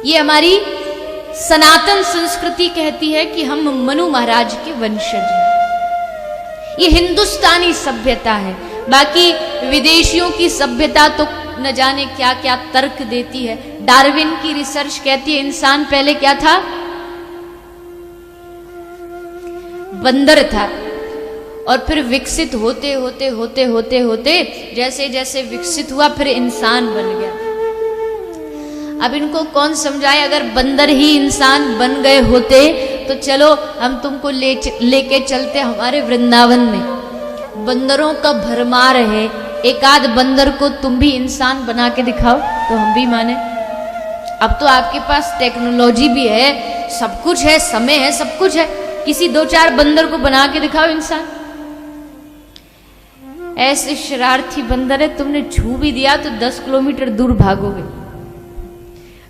ये हमारी सनातन संस्कृति कहती है कि हम मनु महाराज के वंशज हैं। ये हिंदुस्तानी सभ्यता है। बाकी विदेशियों की सभ्यता तो न जाने क्या क्या तर्क देती है। डार्विन की रिसर्च कहती है इंसान पहले क्या था, बंदर था, और फिर विकसित होते होते होते होते होते जैसे जैसे विकसित हुआ फिर इंसान बन गया। अब इनको कौन समझाए, अगर बंदर ही इंसान बन गए होते तो चलो हम तुमको लेके चलते हमारे वृंदावन में। बंदरों का भरमार है, एक आध बंदर को तुम भी इंसान बना के दिखाओ तो हम भी माने। अब तो आपके पास टेक्नोलॉजी भी है, सब कुछ है, समय है, सब कुछ है, किसी दो चार बंदर को बना के दिखाओ इंसान। ऐसे शरारती बंदर है, तुमने छू भी दिया तो 10 किलोमीटर दूर भागोगे।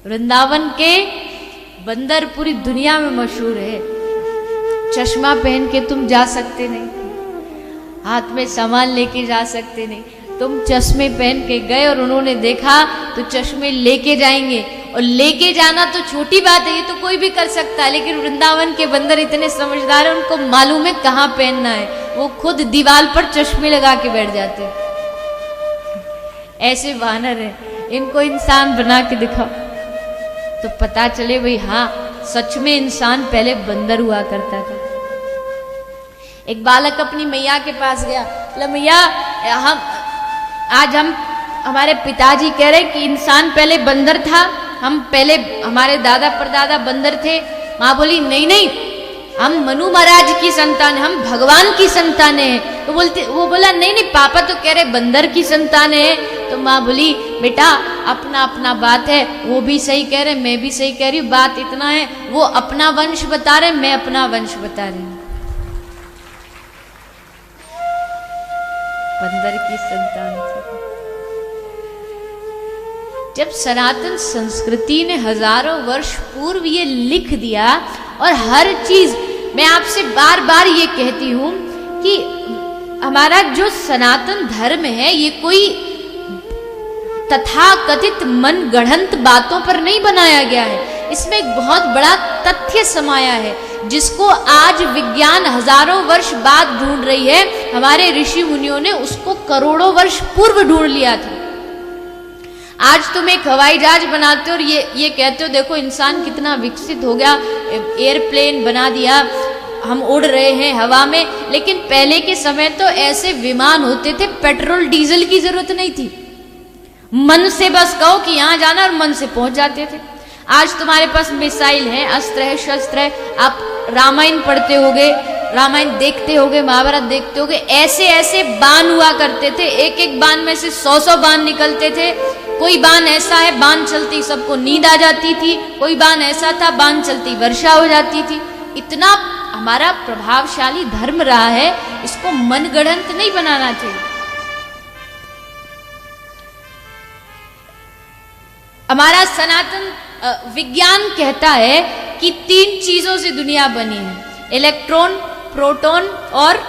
वृंदावन के बंदर पूरी दुनिया में मशहूर है। चश्मा पहन के तुम जा सकते नहीं, हाथ में सामान लेके जा सकते नहीं। तुम चश्मे पहन के गए और उन्होंने देखा तो चश्मे लेके जाएंगे, और लेके जाना तो छोटी बात है, ये तो कोई भी कर सकता है। लेकिन वृंदावन के बंदर इतने समझदार हैं, उनको मालूम है कहाँ पहनना है, वो खुद दीवार पर चश्मे लगा के बैठ जाते हैं। ऐसे वानर है, इनको इंसान बना के दिखाओ तो पता चले भाई हाँ सच में इंसान पहले बंदर हुआ करता था। एक बालक अपनी मैया के पास गया, बोला मैया हम हमारे पिताजी कह रहे कि इंसान पहले बंदर था, हम पहले हमारे दादा परदादा बंदर थे। माँ बोली नहीं नहीं, हम मनु महाराज की संतान, हम भगवान की संतान है। तो वो बोला नहीं नहीं पापा तो कह रहे बंदर की संतान है। तो माँ बोली बेटा अपना अपना बात है, वो भी सही कह रहे, मैं भी सही कह रही हूँ, बात इतना है वो अपना वंश बता रहे, मैं अपना वंश बता रही हूँ। बंदर की संतान थी। जब सनातन संस्कृति ने हजारों वर्ष पूर्व ये लिख दिया, और हर चीज मैं आपसे बार बार ये कहती हूं कि हमारा जो सनातन धर्म है ये कोई तथाकथित मन गढ़ंत बातों पर नहीं बनाया गया है। इसमें एक बहुत बड़ा तथ्य समाया है जिसको आज विज्ञान हजारों वर्ष बाद ढूंढ रही है। हमारे ऋषि मुनियों ने उसको करोड़ों वर्ष पूर्व ढूंढ लिया था। आज तुम एक हवाई जहाज बनाते हो और ये कहते हो देखो इंसान कितना विकसित हो गया, एयरप्लेन बना दिया, हम उड़ रहे हैं हवा में। लेकिन पहले के समय तो ऐसे विमान होते थे, पेट्रोल डीजल की जरूरत नहीं थी, मन से बस कहो कि यहां जाना और मन से पहुंच जाते थे। आज तुम्हारे पास मिसाइल है, अस्त्र है, शस्त्र है। आप रामायण पढ़ते होगे, रामायण देखते होगे, महाभारत देखते होगे, ऐसे ऐसे बाण हुआ करते थे, एक एक बाण में से 100 बाण निकलते थे। कोई बाण ऐसा है बाण चलती सबको नींद आ जाती थी, कोई बाण ऐसा था बाण चलती वर्षा हो जाती थी। इतना हमारा प्रभावशाली धर्म रहा है, इसको मनगढ़ंत नहीं बनाना चाहिए। हमारा सनातन विज्ञान कहता है कि 3 चीजों से दुनिया बनी है, इलेक्ट्रॉन, प्रोटॉन और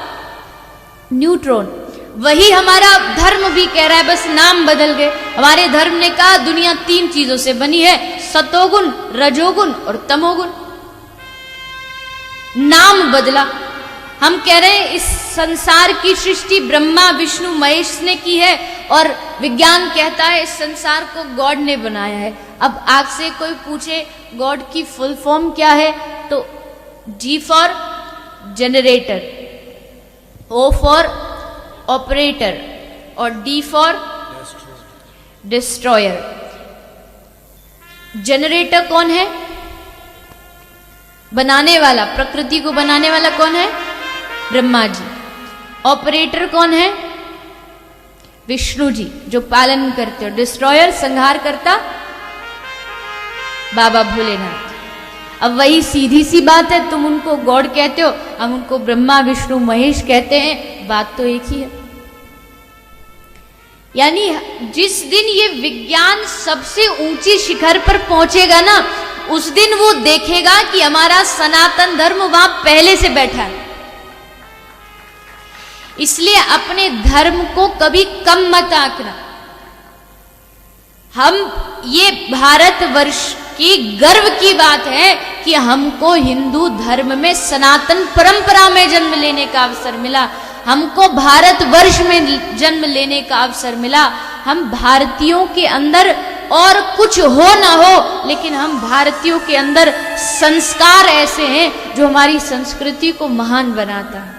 न्यूट्रॉन। वही हमारा धर्म भी कह रहा है, बस नाम बदल गए। हमारे धर्म ने कहा दुनिया 3 चीजों से बनी है, सतोगुण, रजोगुण और तमोगुण। नाम बदला। हम कह रहे हैं इस संसार की सृष्टि ब्रह्मा विष्णु महेश ने की है, और विज्ञान कहता है इस संसार को गॉड ने बनाया है। अब आपसे कोई पूछे गॉड की फुल फॉर्म क्या है, तो G for generator, O for operator और D फॉर डिस्ट्रॉयर। जनरेटर कौन है? बनाने वाला, प्रकृति को बनाने वाला कौन है? ब्रह्मा जी। ऑपरेटर कौन है? विष्णु जी जो पालन करते हो। डिस्ट्रॉयर संहार करता बाबा भोलेनाथ। अब वही सीधी सी बात है, तुम उनको गॉड कहते हो, हम उनको ब्रह्मा विष्णु महेश कहते हैं, बात तो एक ही है। यानी जिस दिन ये विज्ञान सबसे ऊंची शिखर पर पहुंचेगा ना, उस दिन वो देखेगा कि हमारा सनातन धर्म वहां पहले से बैठा है। इसलिए अपने धर्म को कभी कम मत आंकना। हम ये भारतवर्ष कि गर्व की बात है कि हमको हिंदू धर्म में सनातन परंपरा में जन्म लेने का अवसर मिला, हमको भारतवर्ष में जन्म लेने का अवसर मिला। हम भारतीयों के अंदर और कुछ हो ना हो, लेकिन हम भारतीयों के अंदर संस्कार ऐसे हैं जो हमारी संस्कृति को महान बनाता है।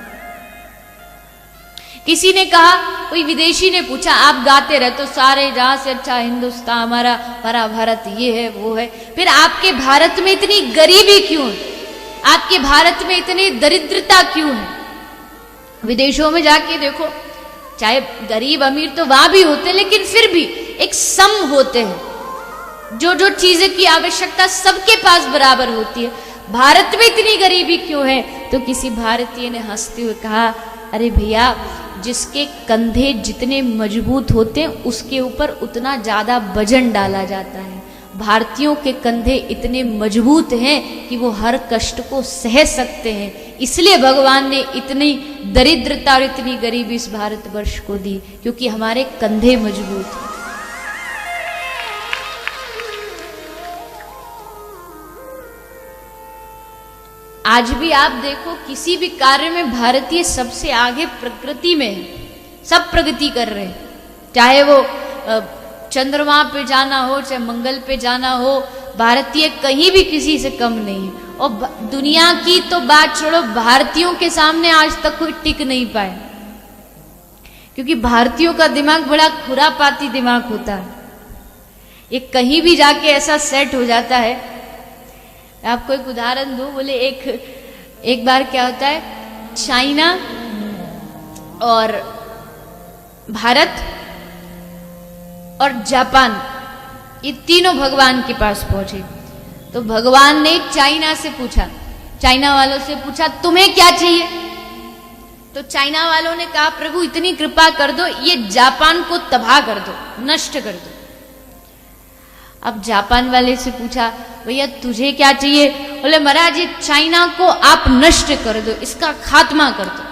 किसी ने कहा, कोई विदेशी ने पूछा, आप गाते रहते हो सारे जहां से अच्छा हिंदुस्तान हमारा, हमारा भारत ये है वो है, फिर आपके भारत में इतनी गरीबी क्यों है, आपके भारत में इतनी दरिद्रता क्यों है? विदेशों में जाके देखो, चाहे गरीब अमीर तो वहां भी होते, लेकिन फिर भी एक सम होते हैं, जो जो चीजें की आवश्यकता सबके पास बराबर होती है। भारत में इतनी गरीबी क्यों है? तो किसी भारतीय ने हंसते हुए कहा, अरे भैया, जिसके कंधे जितने मजबूत होते हैं उसके ऊपर उतना ज्यादा वजन डाला जाता है। भारतीयों के कंधे इतने मजबूत हैं कि वो हर कष्ट को सह सकते हैं, इसलिए भगवान ने इतनी दरिद्रता और इतनी गरीबी इस भारतवर्ष को दी, क्योंकि हमारे कंधे मजबूत हैं। आज भी आप देखो, किसी भी कार्य में भारतीय सबसे आगे प्रकृति में है, सब प्रगति कर रहे हैं, चाहे वो चंद्रमा पे जाना हो, चाहे मंगल पे जाना हो, भारतीय कहीं भी किसी से कम नहीं है। और दुनिया की तो बात छोड़ो, भारतीयों के सामने आज तक कोई टिक नहीं पाए, क्योंकि भारतीयों का दिमाग बड़ा खुरापाती दिमाग होता है, ये कहीं भी जाके ऐसा सेट हो जाता है। आपको एक उदाहरण दूं, बोले एक बार क्या होता है, चाइना और भारत और जापान, ये तीनों भगवान के पास पहुंचे। तो भगवान ने चाइना से पूछा, चाइना वालों से पूछा, तुम्हें क्या चाहिए? तो चाइना वालों ने कहा, प्रभु इतनी कृपा कर दो, ये जापान को तबाह कर दो, नष्ट कर दो। अब जापान वाले से पूछा, भैया तुझे क्या चाहिए? बोले महाराज, ये चाइना को आप नष्ट कर दो, इसका खात्मा कर दो।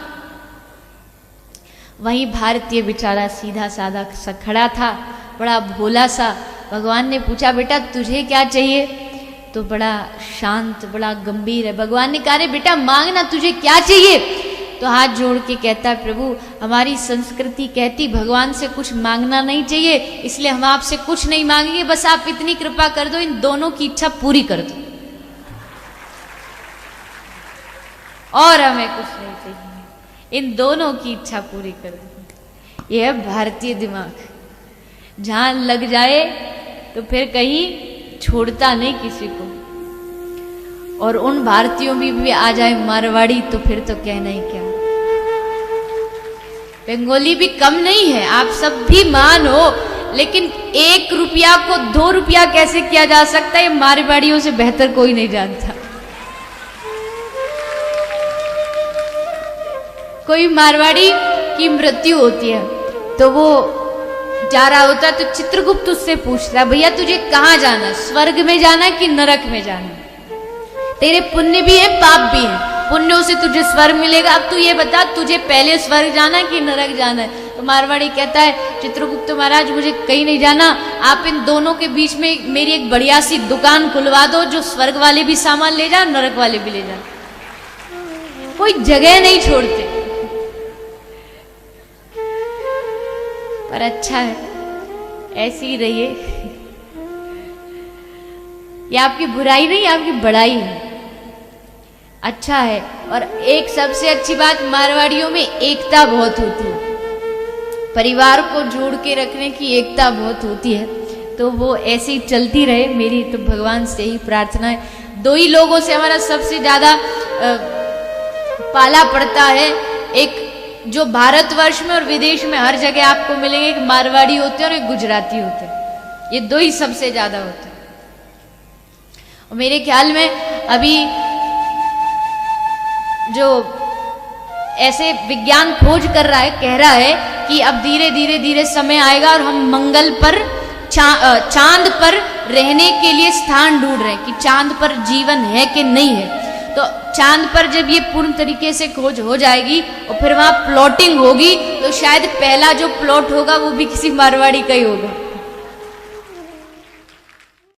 वहीं भारतीय बेचारा सीधा साधा सा खड़ा था, बड़ा भोला सा। भगवान ने पूछा, बेटा तुझे क्या चाहिए? तो बड़ा शांत, बड़ा गंभीर है। भगवान ने कहा, बेटा मांगना, तुझे क्या चाहिए? तो हाथ जोड़ के कहता है, प्रभु हमारी संस्कृति कहती भगवान से कुछ मांगना नहीं चाहिए, इसलिए हम आपसे कुछ नहीं मांगेंगे, बस आप इतनी कृपा कर दो, इन दोनों की इच्छा पूरी कर दो, और हमें कुछ नहीं चाहिए, इन दोनों की इच्छा पूरी कर दो। यह है भारतीय दिमाग, जहां लग जाए तो फिर कहीं छोड़ता नहीं किसी को। और उन भारतीयों में भी आ जाए मारवाड़ी तो फिर तो कहना ही क्या, बंगाली भी कम नहीं है, आप सब भी मान हो, लेकिन 1 रुपया को 2 रुपया कैसे किया जा सकता है, मारवाड़ियों से बेहतर कोई नहीं जानता। कोई मारवाड़ी की मृत्यु होती है तो वो जा रहा होता है, तो चित्रगुप्त उससे पूछता है, भैया तुझे कहाँ जाना, स्वर्ग में जाना कि नरक में जाना? तेरे पुण्य भी है पाप भी है, पुण्यों से तुझे स्वर्ग मिलेगा, अब तू ये बता तुझे पहले स्वर्ग जाना कि नरक जाना है? तो मारवाड़ी कहता है, चित्रगुप्त महाराज मुझे कहीं नहीं जाना, आप इन दोनों के बीच में मेरी एक बढ़िया सी दुकान खुलवा दो, जो स्वर्ग वाले भी सामान ले जाए, नरक वाले भी ले जाए, कोई जगह नहीं छोड़ते। पर अच्छा है, ऐसी ही रहिए, ये आपकी बुराई नहीं, आपकी बड़ाई है, अच्छा है। और एक सबसे अच्छी बात, मारवाड़ियों में एकता बहुत होती है, परिवार को जोड़ के रखने की एकता बहुत होती है, तो वो ऐसे ही चलती रहे, मेरी तो भगवान से ही प्रार्थना है। 2 ही लोगों से हमारा सबसे ज्यादा पाला पड़ता है, एक जो भारतवर्ष में और विदेश में हर जगह आपको मिलेंगे, एक मारवाड़ी होते हैं और एक गुजराती होते हैं, ये 2 ही सबसे ज्यादा होते हैं। और मेरे ख्याल में अभी जो ऐसे विज्ञान खोज कर रहा है, कह रहा है कि अब धीरे समय आएगा और हम मंगल पर चांद पर रहने के लिए स्थान ढूंढ रहे हैं कि चांद पर जीवन है कि नहीं है। तो चांद पर जब ये पूर्ण तरीके से खोज हो जाएगी और फिर वहां प्लॉटिंग होगी, तो शायद पहला जो प्लॉट होगा वो भी किसी मारवाड़ी का ही होगा।